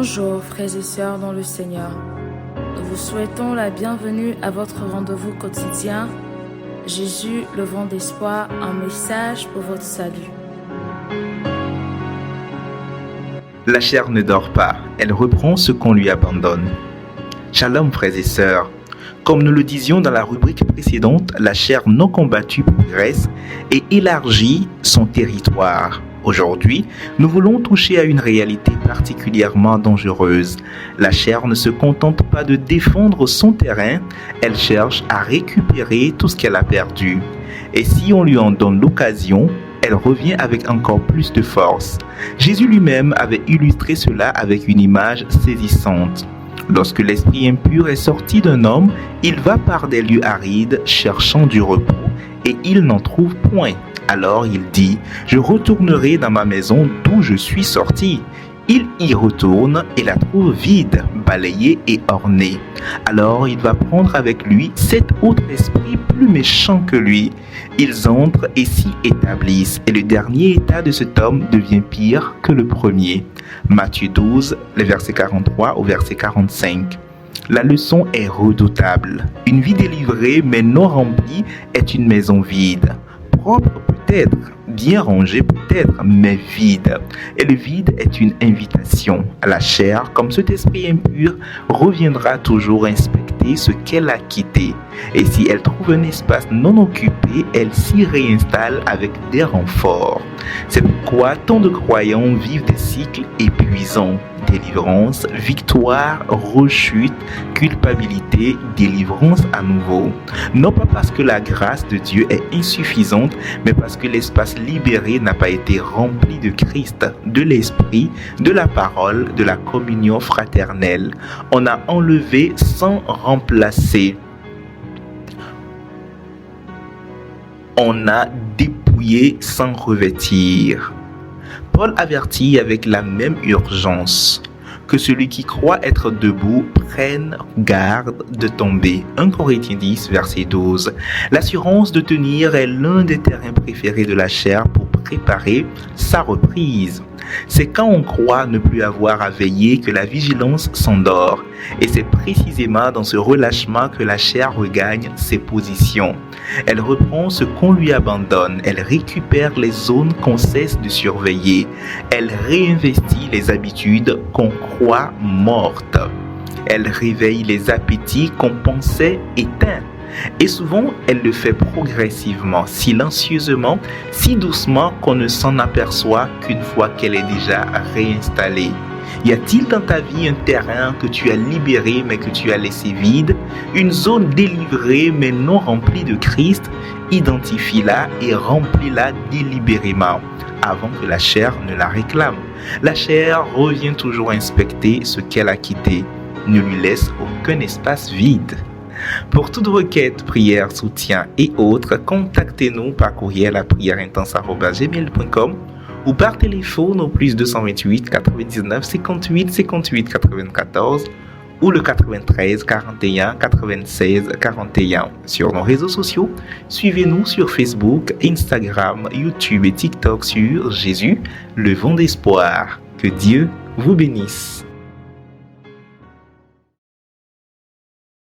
Bonjour frères et sœurs dans le Seigneur. Nous vous souhaitons la bienvenue à votre rendez-vous quotidien. Jésus, le vent d'espoir, un message pour votre salut. La chair ne dort pas, elle reprend ce qu'on lui abandonne. Shalom frères et sœurs. Comme nous le disions dans la rubrique précédente, la chair non combattue progresse et élargit son territoire. Aujourd'hui, nous voulons toucher à une réalité particulièrement dangereuse. La chair ne se contente pas de défendre son terrain, elle cherche à récupérer tout ce qu'elle a perdu. Et si on lui en donne l'occasion, elle revient avec encore plus de force. Jésus lui-même avait illustré cela avec une image saisissante. Lorsque l'esprit impur est sorti d'un homme, il va par des lieux arides cherchant du repos et il n'en trouve point. Alors il dit, je retournerai dans ma maison d'où je suis sorti. Il y retourne et la trouve vide, balayée et ornée. Alors il va prendre avec lui 7 autres esprits plus méchants que lui. Ils entrent et s'y établissent. Et le dernier état de cet homme devient pire que le premier. Matthieu 12, les versets 43 au verset 45. La leçon est redoutable. Une vie délivrée mais non remplie est une maison vide. Propre peut-être, bien rangée peut-être, mais vide. Et le vide est une invitation. La chair, comme cet esprit impur, reviendra toujours inspecter ce qu'elle a quitté. Et si elle trouve un espace non occupé, elle s'y réinstalle avec des renforts. C'est pourquoi tant de croyants vivent des cycles épuisants. Délivrance, victoire, rechute, culpabilité, délivrance à nouveau. Non pas parce que la grâce de Dieu est insuffisante, mais parce que l'espace libéré n'a pas été rempli de Christ, de l'Esprit, de la parole, de la communion fraternelle. On a enlevé sans remplacer. On a dépouillé sans revêtir. Paul avertit avec la même urgence que celui qui croit être debout prenne garde de tomber. 1 Corinthiens 10, verset 12. L'assurance de tenir est l'un des terrains préférés de la chair pour préparer sa reprise. C'est quand on croit ne plus avoir à veiller que la vigilance s'endort. Et c'est précisément dans ce relâchement que la chair regagne ses positions. Elle reprend ce qu'on lui abandonne. Elle récupère les zones qu'on cesse de surveiller. Elle réinvestit les habitudes qu'on croit mortes. Elle réveille les appétits qu'on pensait éteints. Et souvent, elle le fait progressivement, silencieusement, si doucement qu'on ne s'en aperçoit qu'une fois qu'elle est déjà réinstallée. Y a-t-il dans ta vie un terrain que tu as libéré mais que tu as laissé vide? Une zone délivrée mais non remplie de Christ? Identifie-la et remplis-la délibérément avant que la chair ne la réclame. La chair revient toujours inspecter ce qu'elle a quitté. Ne lui laisse aucun espace vide. Pour toute requête, prière, soutien et autres, contactez-nous par courriel à prièreintense@gmail.com ou par téléphone au plus 228 99 58 58 94 ou le 93 41 96 41. Sur nos réseaux sociaux, suivez-nous sur Facebook, Instagram, YouTube et TikTok sur Jésus, le vent d'espoir. Que Dieu vous bénisse.